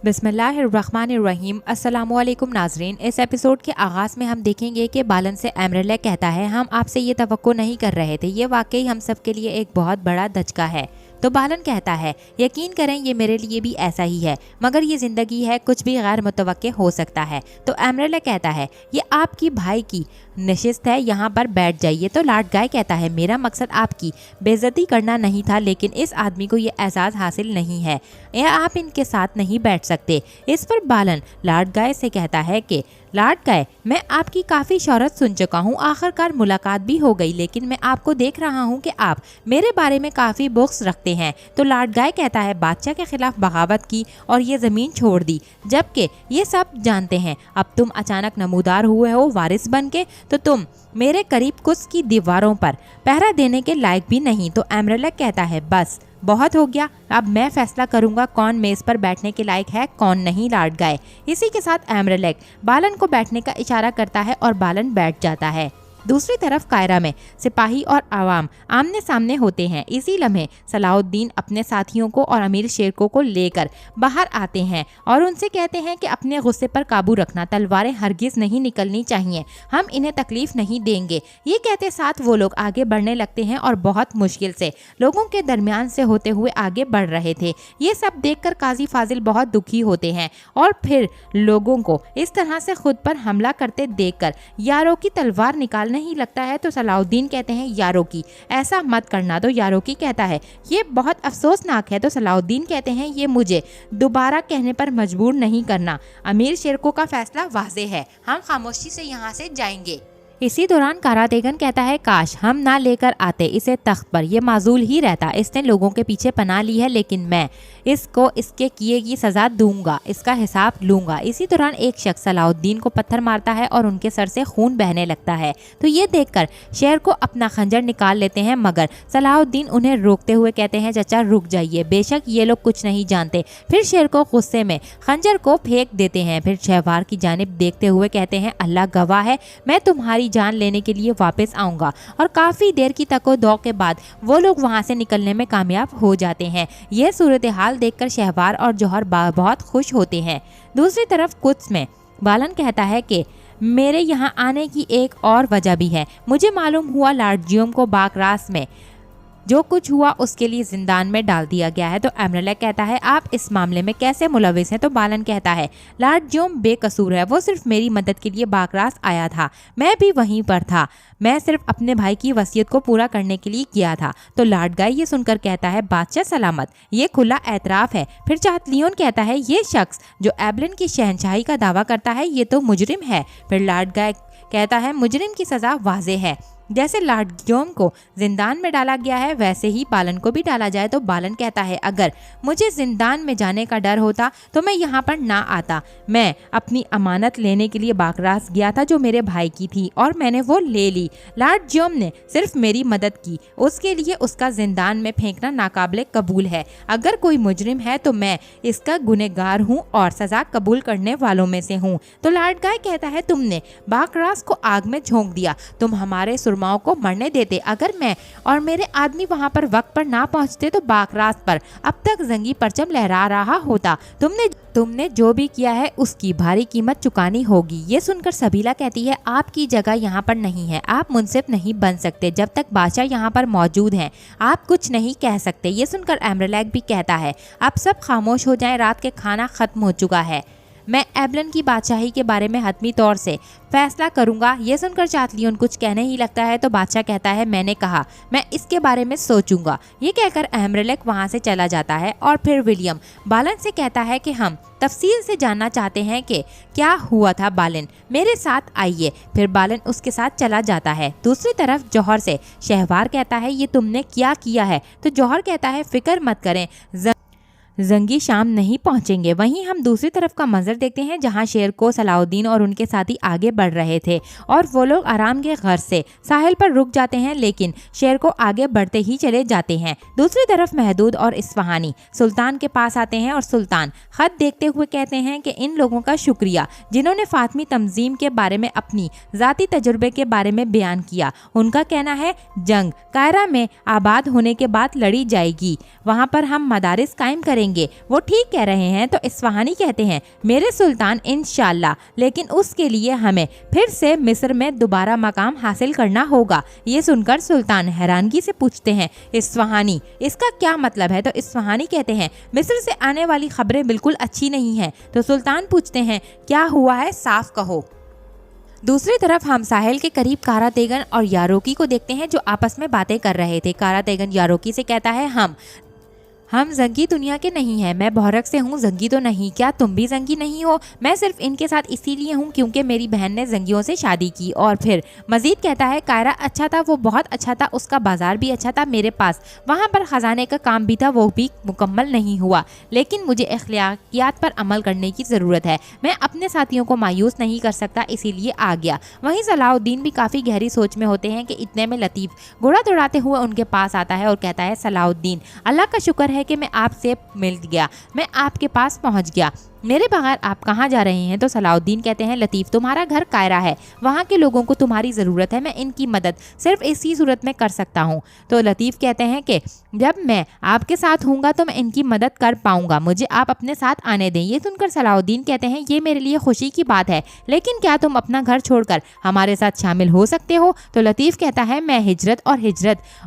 बिस्मिल्लाहिर्रहमानिर्रहीम। अस्सलामुअलैकुम नाजरीन। इस एपिसोड के आगाज़ में हम देखेंगे कि बालन से एमरेलेक कहता है, हम आपसे ये तवक्को नहीं कर रहे थे, ये वाकई हम सब के लिए एक बहुत बड़ा धचका है। तो बालन कहता है, यकीन करें ये मेरे लिए भी ऐसा ही है, मगर ये ज़िंदगी है, कुछ भी गैर मुतवक्के हो सकता है। तो एमरेलेक कहता है, ये आपकी भाई की नशिस्त है, यहाँ पर बैठ जाइए। तो लॉर्ड गाय कहता है, मेरा मकसद आपकी बेइज्जती करना नहीं था, लेकिन इस आदमी को ये एहसास हासिल नहीं है, आप इनके साथ नहीं बैठ सकते। इस पर बालन लॉर्ड गाय से कहता है कि लॉर्ड गाय, मैं आपकी काफ़ी शोहरत सुन चुका हूँ, आखिरकार मुलाकात भी हो गई, लेकिन मैं आपको देख रहा हूँ कि आप मेरे बारे में काफ़ी बुग़्ज़ रखते हैं। तो लॉर्ड गाय कहता है, बादशाह के खिलाफ बगावत की और ये ज़मीन छोड़ दी, जबकि ये सब जानते हैं। अब तुम अचानक नमूदार हुए हो वारिस बन के, तो तुम मेरे करीब कुछ की दीवारों पर पहरा देने के लायक भी नहीं। तो एमरेलेक कहता है, बस बहुत हो गया, अब मैं फैसला करूंगा कौन मेज़ पर बैठने के लायक है कौन नहीं। लॉर्ड गाय इसी के साथ एमरेलेक बालन को बैठने का इशारा करता है और बालन बैठ जाता है। दूसरी तरफ कायरा में सिपाही और आवाम आमने सामने होते हैं। इसी लम्हे सलाहुद्दीन अपने साथियों को और अमीर शेर को लेकर बाहर आते हैं और उनसे कहते हैं कि अपने गुस्से पर काबू रखना, तलवारें हरगिज नहीं निकलनी चाहिए, हम इन्हें तकलीफ नहीं देंगे। ये कहते साथ वो लोग आगे बढ़ने लगते हैं और बहुत मुश्किल से लोगों के दरमियान से होते हुए आगे बढ़ रहे थे। ये सब देखकर काजी फाजिल बहुत दुखी होते हैं और फिर लोगों को इस तरह से खुद पर हमला करते देखकर यारों की तलवार निकाल नहीं लगता है। तो सलाहुद्दीन कहते हैं, यारों की ऐसा मत करना। तो यारों की कहता है, ये बहुत अफसोसनाक है। तो सलाहुद्दीन कहते हैं, ये मुझे दोबारा कहने पर मजबूर नहीं करना, अमीर शेरको का फैसला वाज़े है, हम खामोशी से यहाँ से जाएंगे। इसी दौरान कारातेगन कहता है, काश हम ना लेकर आते इसे तख्त पर, यह माजूल ही रहता, इसने लोगों के पीछे पनाह ली है, लेकिन मैं इसको इसके किए की सज़ा दूंगा, इसका हिसाब लूंगा। इसी दौरान एक शख्स सलाहुद्दीन को पत्थर मारता है और उनके सर से खून बहने लगता है। तो ये देखकर शेर को अपना खंजर निकाल लेते हैं, मगर सलाहुद्दीन उन्हें रोकते हुए कहते हैं, चचा रुक जाइए, बेशक ये लोग कुछ नहीं जानते। फिर शेर को गुस्से में खंजर को फेंक देते हैं। फिर शहवार की जानिब देखते हुए कहते हैं, अल्लाह गवाह है, मैं तुम्हारी जान लेने के लिए वापस आऊंगा। और काफी देर की तको-दो के बाद वो लोग वहां से निकलने में कामयाब हो जाते हैं। यह सूरत हाल देखकर शहवार और जौहर बहुत खुश होते हैं। दूसरी तरफ कुछ में बालन कहता है कि मेरे यहाँ आने की एक और वजह भी है। मुझे मालूम हुआ लॉर्ड जियोम को बाकरास में जो कुछ हुआ उसके लिए जिंदान में डाल दिया गया है। तो एमरेलेक कहता है, आप इस मामले में कैसे मुलविस हैं? तो बालन कहता है, लॉर्ड जियोम बेकसूर है, वो सिर्फ मेरी मदद के लिए बाकरास आया था, मैं भी वहीं पर था, मैं सिर्फ अपने भाई की वसीयत को पूरा करने के लिए किया था। तो लॉर्ड गाय ये सुनकर कहता है, बादशाह सलामत, ये खुला एतराफ़ है। फिर चाहतलियोन कहता है, ये शख्स जो एबलिन की शहनशाही का दावा करता है, ये तो मुजरिम है। फिर लॉर्ड गाय कहता है, मुजरिम की सज़ा वाज़े है, जैसे लॉर्ड जियोम को जिंदान में डाला गया है वैसे ही बालन को भी डाला जाए। तो बालन कहता है, अगर मुझे जिंदान में जाने का डर होता तो मैं यहाँ पर ना आता, मैं अपनी अमानत लेने के लिए बाकरास गया था जो मेरे भाई की थी और मैंने वो ले ली। लॉर्ड जियोम ने सिर्फ मेरी मदद की, उसके लिए उसका जिंदान में फेंकना नाकाबिले कबूल है। अगर कोई मुजरिम है तो मैं इसका गुनहगार हूँ और सज़ा कबूल करने वालों में से हूँ। तो लॉर्ड गाय कहता है, तुमने बाकरास को आग में झोंक दिया, तुम हमारे सुरमाओं को मरने देते, अगर मैं और मेरे आदमी वहां पर वक्त पर ना पहुंचते तो बाकरास पर अब तक जंगी परचम लहरा रहा होता। तुमने जो भी किया है उसकी भारी कीमत चुकानी होगी। ये सुनकर सबीला कहती है, आपकी जगह यहाँ पर नहीं है, आप मुंसिफ नहीं बन सकते, जब तक बादशाह यहाँ पर मौजूद हैं आप कुछ नहीं कह सकते। ये सुनकर एमरेलेक भी कहता है, अब सब खामोश हो जाएं, रात के खाना खत्म हो चुका है, मैं एबलन की बादशाही के बारे में हतमी तौर से फैसला करूंगा। ये सुनकर चाहतलियोन कुछ कहने ही लगता है तो बादशाह कहता है, मैंने कहा मैं इसके बारे में सोचूंगा। ये कहकर एमरेलेक वहां से चला जाता है और फिर विलियम बालन से कहता है कि हम तफसील से जानना चाहते हैं कि क्या हुआ था, बालन मेरे साथ आइए। फिर बालन उसके साथ चला जाता है। दूसरी तरफ जौहर से शहवार कहता है, ये तुमने क्या किया है? तो जौहर कहता है, फिक्र मत करें, जंगी शाम नहीं पहुंचेंगे। वहीं हम दूसरी तरफ का मंजर देखते हैं जहां शेर को सलाहुद्दीन और उनके साथी आगे बढ़ रहे थे और वो लोग आराम के गर्ज से साहिल पर रुक जाते हैं, लेकिन शेर को आगे बढ़ते ही चले जाते हैं। दूसरी तरफ महदूद और इस्फहानी सुल्तान के पास आते हैं और सुल्तान खत देखते हुए कहते हैं कि इन लोगों का शुक्रिया जिन्होंने फातमी तंजीम के बारे में अपनी ज़ाती तजुर्बे के बारे में बयान किया। उनका कहना है जंग कायरा में आबाद होने के बाद लड़ी जाएगी, वहाँ पर हम मदारिस कायम करेंगे, देंगे। वो ठीक कह रहे हैं। तो इस्फहानी कहते हैं मेरे सुल्तान इंशाल्लाह, लेकिन उसके लिए हमें फिर से मिस्र में दोबारा मकाम हासिल करना होगा। ये सुनकर सुल्तान हैरानगी से पूछते हैं इस्फहानी इसका क्या मतलब है। तो इस्फहानी कहते हैं मिस्र से आने वाली खबरें बिल्कुल अच्छी नहीं हैं। तो सुल्तान पूछते हैं क्या हुआ है, साफ कहो। दूसरी तरफ हम साहिल के करीब कारा तेगन और यारोकी को देखते हैं जो आपस में बातें कर रहे थे। कारा तेगन यारोकी से कहता है हम जंगी दुनिया के नहीं हैं। मैं बहरक से हूँ, जंगी तो नहीं। क्या तुम भी जंगी नहीं हो? मैं सिर्फ इनके साथ इसीलिए हूँ क्योंकि मेरी बहन ने जंगियों से शादी की। और फिर मजीद कहता है कायरा अच्छा था, वो बहुत अच्छा था, उसका बाजार भी अच्छा था, मेरे पास वहाँ पर ख़जाने का काम भी था, वो भी मुकम्मल नहीं हुआ, लेकिन मुझे अखलाकियात पर अमल करने की ज़रूरत है। मैं अपने साथियों को मायूस नहीं कर सकता, इसीलिए आ गया। वहीं सलाहुद्दीन भी काफ़ी गहरी सोच में होते हैं कि इतने में लतीफ़ घोड़ा दौड़ाते हुए उनके पास आता है और कहता है सलाहुद्दीन अल्लाह का शुक्र है कि मैं आपसे मिल गया, मैं आपके पास पहुंच गया। मेरे बगैर आप कहाँ जा रहे हैं? तो सलाहुद्दीन कहते हैं लतीफ़ तुम्हारा घर कायरा है, वहाँ के लोगों को तुम्हारी ज़रूरत है, मैं इनकी मदद सिर्फ इसी सूरत में कर सकता हूँ। तो लतीफ़ कहते हैं कि जब मैं आपके साथ हूँगा तो मैं इनकी मदद कर पाऊँगा, मुझे आप अपने साथ आने दें। ये सुनकर सलाहुद्दीन कहते हैं ये मेरे लिए खुशी की बात है, लेकिन क्या तुम अपना घर छोड़कर हमारे साथ शामिल हो सकते हो? तो लतीफ़ कहता है मैं हिजरत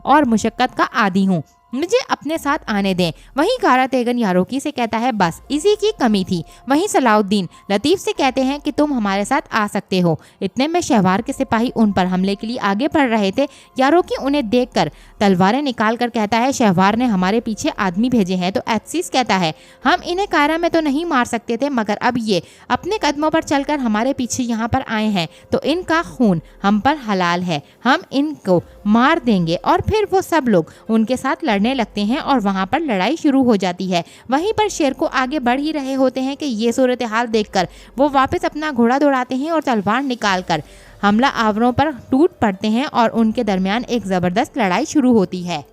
और मुशक्क़त का आदी हूँ, मुझे अपने साथ आने दें। वहीं कारा तेगन यारोकी से कहता है बस इसी की कमी थी। वहीं सलाहुद्दीन लतीफ़ से कहते हैं कि तुम हमारे साथ आ सकते हो। इतने में शहवार के सिपाही उन पर हमले के लिए आगे बढ़ रहे थे। यारोकी उन्हें देखकर तलवारें निकाल कर कहता है शहवार ने हमारे पीछे आदमी भेजे हैं। तो एथसीस कहता है हम इन्हें कायरा में तो नहीं मार सकते थे, मगर अब ये अपने कदमों पर चलकर हमारे पीछे यहाँ पर आए हैं तो इनका खून हम पर हलाल है, हम इनको मार देंगे। और फिर वो सब लोग उनके साथ लड़ने लगते हैं और वहां पर लड़ाई शुरू हो जाती है। वहीं पर शेर को आगे बढ़ ही रहे होते हैं कि ये सूरत हाल देखकर वो वापस अपना घोड़ा दौड़ाते हैं और तलवार निकालकर हमला आवरों पर टूट पड़ते हैं और उनके दरमियान एक ज़बरदस्त लड़ाई शुरू होती है।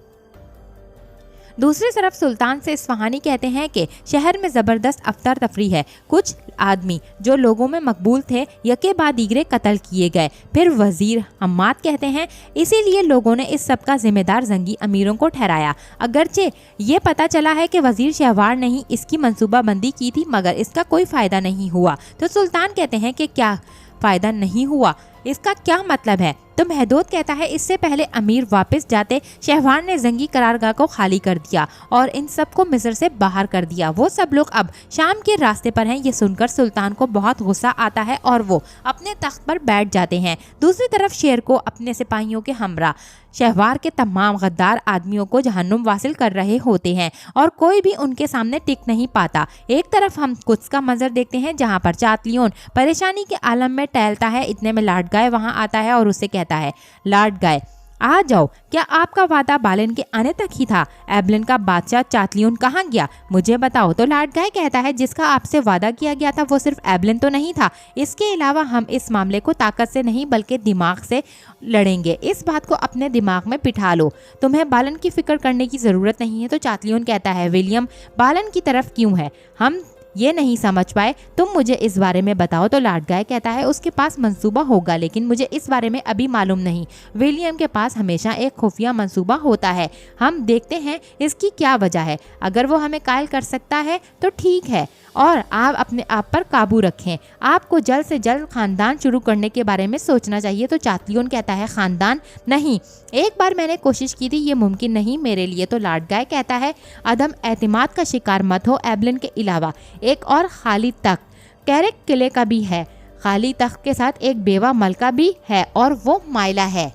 दूसरी तरफ सुल्तान से इस्फहानी कहते हैं कि शहर में ज़बरदस्त अफ्तर तफरी है। कुछ आदमी जो लोगों में मकबूल थे यके बाद दीगरे कत्ल किए गए। फिर वजीर हम्माद कहते हैं इसीलिए लोगों ने इस सब का जिम्मेदार जंगी अमीरों को ठहराया। अगरचे ये पता चला है कि वजीर शहवार ने ही इसकी मंसूबाबंदी की थी, मगर इसका कोई फ़ायदा नहीं हुआ। तो सुल्तान कहते हैं कि क्या फ़ायदा नहीं हुआ, इसका क्या मतलब है? तो महदूद कहता है इससे पहले अमीर वापस जाते शहवार ने जंगी करारगाह को खाली कर दिया और इन सब को मिस्र से बाहर कर दिया। वो सब लोग अब शाम के रास्ते पर हैं। ये सुनकर सुल्तान को बहुत गुस्सा आता है और वो अपने तख्त पर बैठ जाते हैं। दूसरी तरफ शेर को अपने सिपाहियों के हमरा शहवार के तमाम गद्दार आदमियों को जहन्नुम वासिल कर रहे होते हैं और कोई भी उनके सामने टिक नहीं पाता। एक तरफ हम कुछ का मंजर देखते हैं जहाँ पर चातलियोन परेशानी के आलम में टहलता है। इतने में लाड गाय वहाँ आता है और उससे कहता है लाड गाय आ जाओ, क्या आपका वादा बालन के आने तक ही था? एबलन का बादशाह चातलियोन कहाँ गया, मुझे बताओ। तो लाड गाय कहता है जिसका आपसे वादा किया गया था वो सिर्फ एबलन तो नहीं था, इसके अलावा हम इस मामले को ताकत से नहीं बल्कि दिमाग से लड़ेंगे। इस बात को अपने दिमाग में बिठा लो, तुम्हें बालन की फिक्र करने की ज़रूरत नहीं है। तो चातलियोन कहता है विलियम बालन की तरफ क्यों है, हम ये नहीं समझ पाए, तुम मुझे इस बारे में बताओ। तो लाड गाय कहता है उसके पास मंसूबा होगा, लेकिन मुझे इस बारे में अभी मालूम नहीं। विलियम के पास हमेशा एक खुफिया मंसूबा होता है, हम देखते हैं इसकी क्या वजह है। अगर वो हमें कायल कर सकता है तो ठीक है, और आप अपने आप पर काबू रखें। आपको जल्द से जल्द खानदान शुरू करने के बारे में सोचना चाहिए। तो चातलियोन कहता है खानदान नहीं, एक बार मैंने कोशिश की थी, ये मुमकिन नहीं मेरे लिए। तो लाड गाय कहता है अदम एतमाद का शिकार मत हो, एबलन के अलावा एक और खाली तख्त कैरेक किले का भी है, खाली तख्त के साथ एक बेवा मलका भी है और वो माइला है।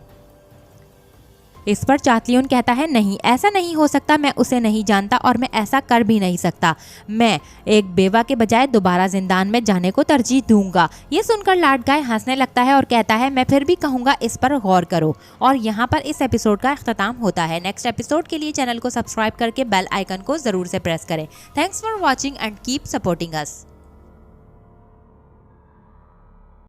इस पर चातलियोन कहता है नहीं, ऐसा नहीं हो सकता, मैं उसे नहीं जानता और मैं ऐसा कर भी नहीं सकता। मैं एक बेवा के बजाय दोबारा जिंदान में जाने को तरजीह दूंगा। ये सुनकर लाड गाय हंसने लगता है और कहता है मैं फिर भी कहूँगा इस पर गौर करो। और यहाँ पर इस एपिसोड का अख्ताम होता है। नेक्स्ट एपिसोड के लिए चैनल को सब्सक्राइब करके बेल आइकन को ज़रूर से प्रेस करें। Thanks for watching and keep supporting us.